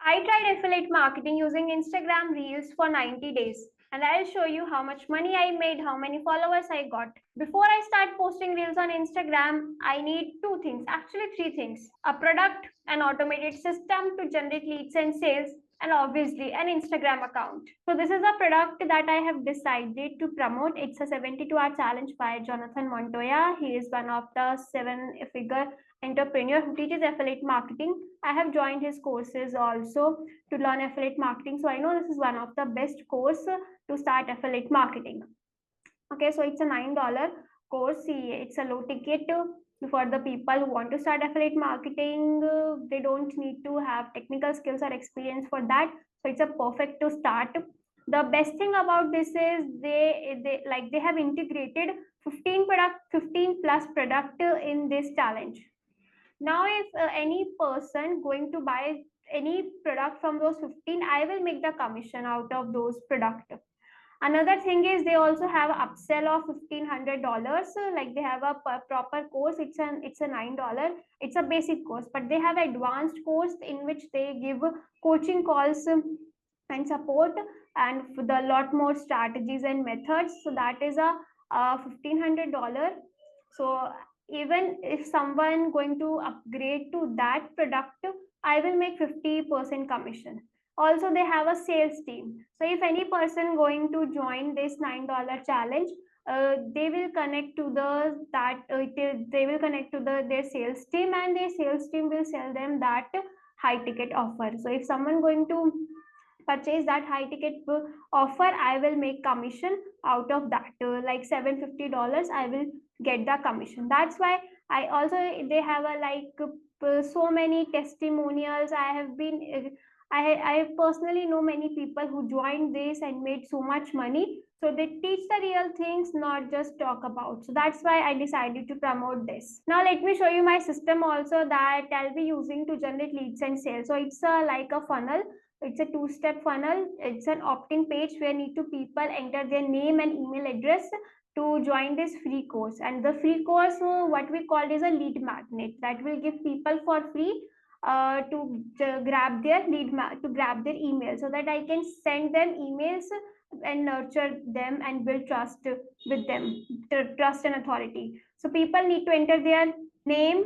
I tried affiliate marketing using Instagram Reels for 90 days. And I'll show you how much money I made, how many followers I got. Before I start posting Reels on Instagram, I need two things, actually three things. A product, an automated system to generate leads and sales, and obviously an Instagram account. So this is a product that I have decided to promote. It's a 72-hour challenge by Jonathan Montoya. He is one of the seven-figure entrepreneur who teaches affiliate marketing. I have joined his courses also to learn affiliate marketing. So I know this is one of the best course to start affiliate marketing. Okay, so it's a $9 course. It's a low ticket for the people who want to start affiliate marketing. They don't need to have technical skills or experience for that. So it's a perfect to start. The best thing about this is they have integrated 15 plus product in this challenge. Now if any person going to buy any product from those 15, I will make the commission out of those product. Another thing is they also have upsell of $1,500. Like they have a proper course. It's a $9. It's a basic course, but they have advanced course in which they give coaching calls and support and for the lot more strategies and methods. So that is a $1,500. So even if someone going to upgrade to that product, I will make 50% commission. Also they have a sales team. So if any person going to join this $9 challenge, they will connect to they will connect to their sales team, and their sales team will sell them that high ticket offer. So if someone going to purchase that high ticket offer, I will make commission out of that, like $750 I will get the commission. That's why I also, they have a so many testimonials. I personally know many people who joined this and made so much money. So they teach the real things, not just talk about. So that's why I decided to promote this. Now let me show you my system also that I'll be using to generate leads and sales. So it's like a funnel. It's a two-step funnel. It's an opt-in page where need to people enter their name and email address to join this free course. And the free course, what we call is a lead magnet that will give people for free to grab their to grab their email, so that I can send them emails and nurture them and build trust with them, trust and authority. So people need to enter their name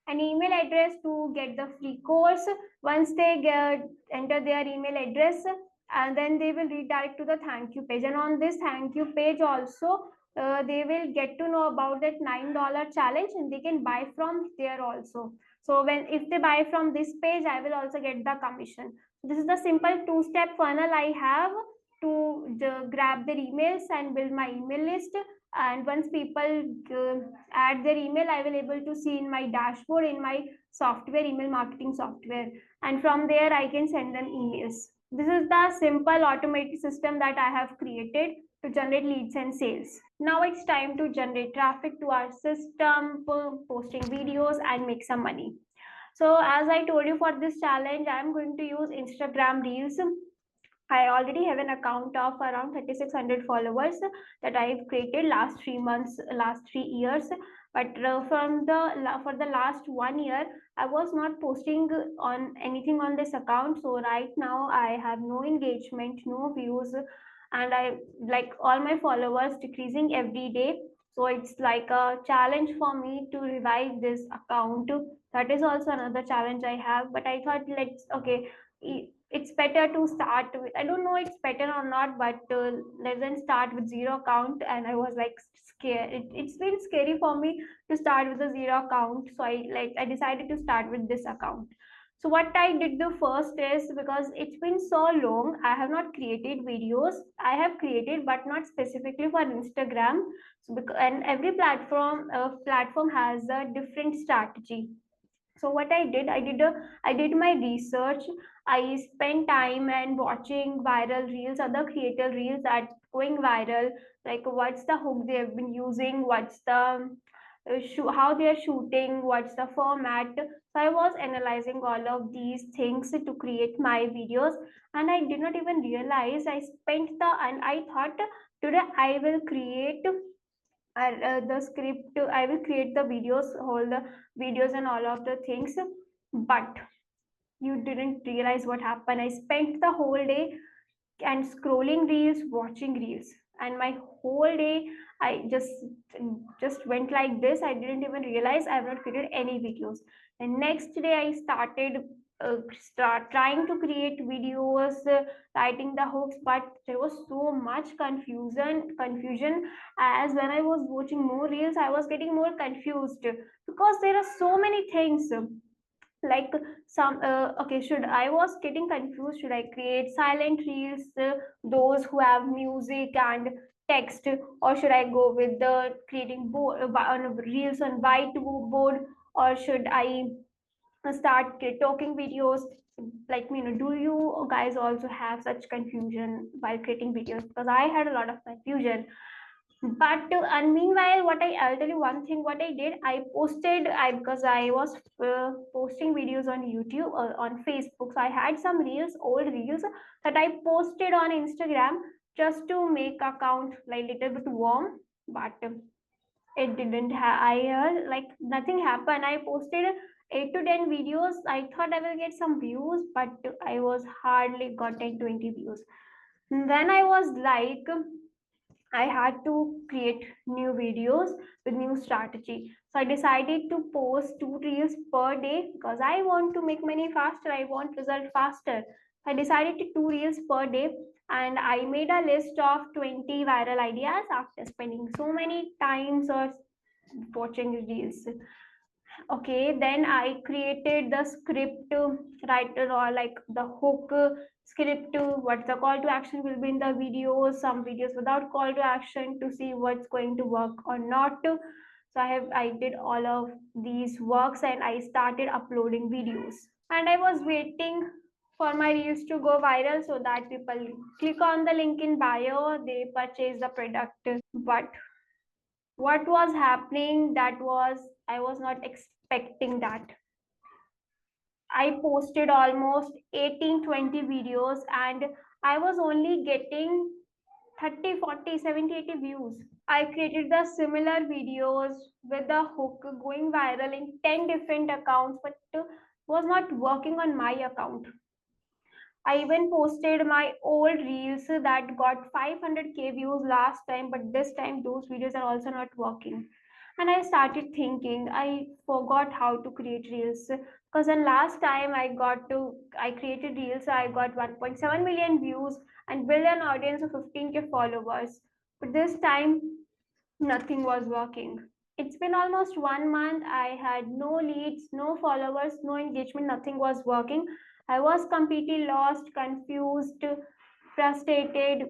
an email address to get the free course. Once they enter their email address, and then they will redirect to the thank you page. And on this thank you page also, they will get to know about that $9 challenge, and they can buy from there also. So when if they buy from this page, I will also get the commission. This is the simple two-step funnel I have to grab their emails and build my email list. And once people add their email, I will able to see in my dashboard in my software, email marketing software, and from there I can send them emails. This is the simple automated system that I have created to generate leads and sales. Now it's time to generate traffic to our system, posting videos and make some money. So as I told you, for this challenge I am going to use Instagram Reels. I already have an account of around 3,600 followers that I've created last 3 months, last 3 years. But for the last 1 year, I was not posting on anything on this account. So right now I have no engagement, no views, and I like all my followers decreasing every day. So it's like a challenge for me to revive this account. That is also another challenge I have. But I thought, let's okay, it's better to start with, I don't know it's better or not, but let's start with zero account. And I was like scared, it's been scary for me to start with a zero account. So I decided to start with this account. So what I did the first is, because it's been so long I have not created videos. I have created but not specifically for Instagram. So because, and every platform has a different strategy. So what I did my research. I spent time and watching viral reels, other creator reels that going viral, like what's the hook they have been using, what's the how they are shooting, what's the format. So I was analyzing all of these things to create my videos, and I did not even realize I spent the and I thought today I will create the script, I will create the videos, all the videos and all of the things. But You didn't realize what happened. I spent the whole day and scrolling reels, watching reels, and my whole day I just went like this. I didn't even realize I have not created any videos. And next day I started start trying to create videos, writing the hooks, but there was so much confusion. As when I was watching more reels, I was getting more confused because there are so many things, like some okay, should I was getting confused, should I create silent reels, those who have music and text, or should I go with the creating on reels on whiteboard, or should I start talking videos? Like me, do you guys also have such confusion while creating videos? Because I had a lot of confusion. But and meanwhile, I'll tell you one thing. What I did, I posted. I because I was posting videos on YouTube or on Facebook. So I had some reels, old reels that I posted on Instagram just to make account like little bit warm. But it didn't. I like nothing happened. I posted 8 to 10 videos. I thought I will get some views, but I was hardly got 10-20 views. Then I was like, I had to create new videos with new strategy. So I decided to post 2 reels per day because I want to make money faster. I want result faster. I decided to 2 reels per day, and I made a list of 20 viral ideas after spending so many times or watching reels. Okay, then I created the script writer, or like the hook script. What the call to action will be in the videos, some videos without call to action to see what's going to work or not. So I did all of these works and I started uploading videos. And I was waiting for my reels to go viral so that people click on the link in bio, they purchase the product. But what was happening, that was I was not expecting that. I posted almost 18-20 videos and I was only getting 30, 40, 70, 80 views. I created the similar videos with the hook going viral in 10 different accounts, but was not working on my account. I even posted my old reels that got 500k views last time, but this time those videos are also not working. And I started thinking, I forgot how to create reels, because then last time I created reels, I got 1.7 million views and built an audience of 15k followers. But this time nothing was working. It's been almost 1 month. I had no leads, no followers, no engagement, nothing was working. I was completely lost, confused, frustrated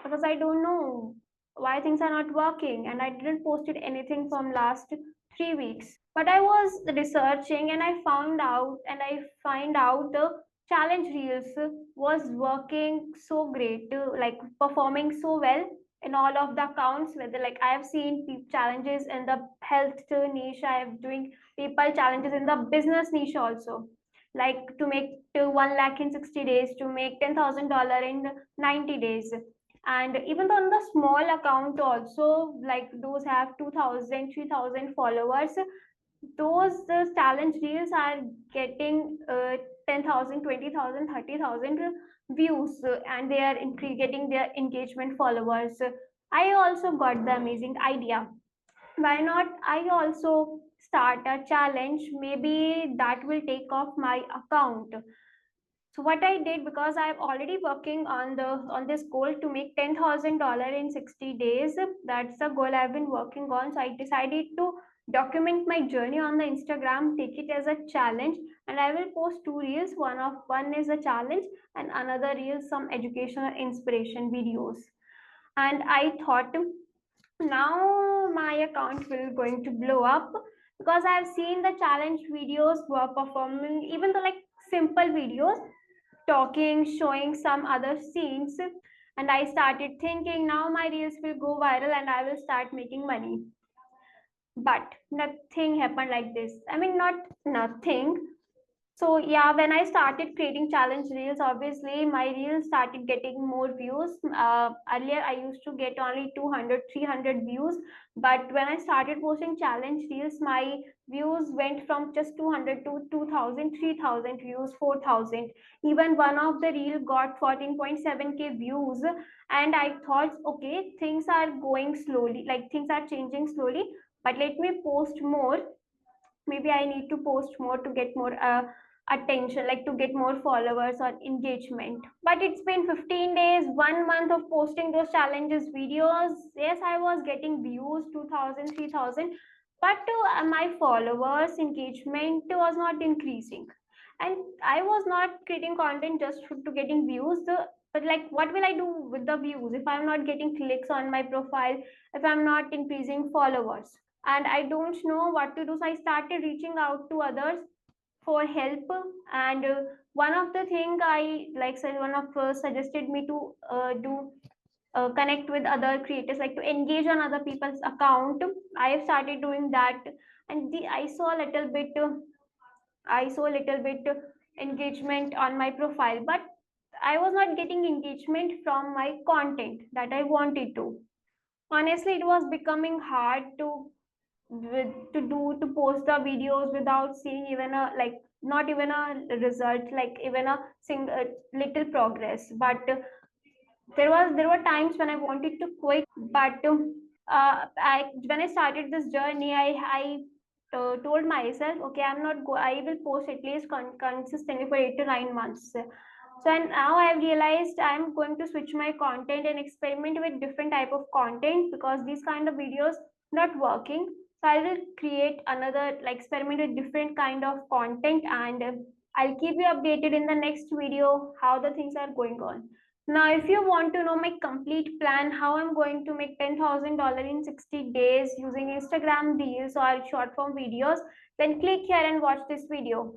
because I don't know why things are not working, and I didn't posted anything from last 3 weeks. But I was researching and I find out the challenge reels was working so great, like performing so well in all of the accounts. Whether like I have seen challenges in the health niche, I have doing people challenges in the business niche also, like to make to 1 lakh in 60 days, to make $10,000 in 90 days. And even on the small account also, like those have 2,000, 3,000 followers, those challenge reels are getting 10,000, 20,000, 30,000 views, and they are getting their engagement followers. I also got the amazing idea, why not I also start a challenge, maybe that will take off my account. So what I did, because I'm already working on the on this goal to make $10,000 in 60 days, that's the goal I've been working on. So I decided to document my journey on the Instagram, take it as a challenge, and I will post 2 reels. One is a challenge, and another reel some educational inspiration videos. And I thought now my account will going to blow up, because I've seen the challenge videos were performing, even the like simple videos talking, showing some other scenes. And I started thinking now my reels will go viral and I will start making money. But nothing happened like this. I mean, not nothing. So yeah, when I started creating challenge reels, obviously my reels started getting more views. Earlier I used to get only 200, 300 views, but when I started posting challenge reels, my views went from just 200 to 2000, 3000 views, 4000. Even one of the reel got 14.7k views. And I thought, okay, things are going slowly, like things are changing slowly, but let me post more. Maybe I need to post more to get more attention, like to get more followers or engagement. But it's been 15 days, 1 month of posting those challenges videos. Yes, I was getting views 2000, 3000, but my followers engagement was not increasing. And I was not creating content just to getting views. But like, what will I do with the views if I'm not getting clicks on my profile, if I'm not increasing followers? And I don't know what to do. So I started reaching out to others for help. And one of the thing I like said, one of suggested me to do connect with other creators, like to engage on other people's account. I have started doing that, and I saw a little bit. I saw a little bit engagement on my profile, but I was not getting engagement from my content that I wanted to. Honestly, it was becoming hard to post the videos without seeing even a like not even a result, like even a single little progress. But there were times when I wanted to quit. But I when I started this journey, I told myself, okay, I will post at least consistently for 8 to 9 months. So and now I've realized I'm going to switch my content and experiment with different type of content, because these kind of videos not working. So I will create another, like experiment with different kind of content, and I'll keep you updated in the next video how the things are going on. Now, if you want to know my complete plan, how I'm going to make $10,000 in 60 days using Instagram Reels or short form videos, then click here and watch this video.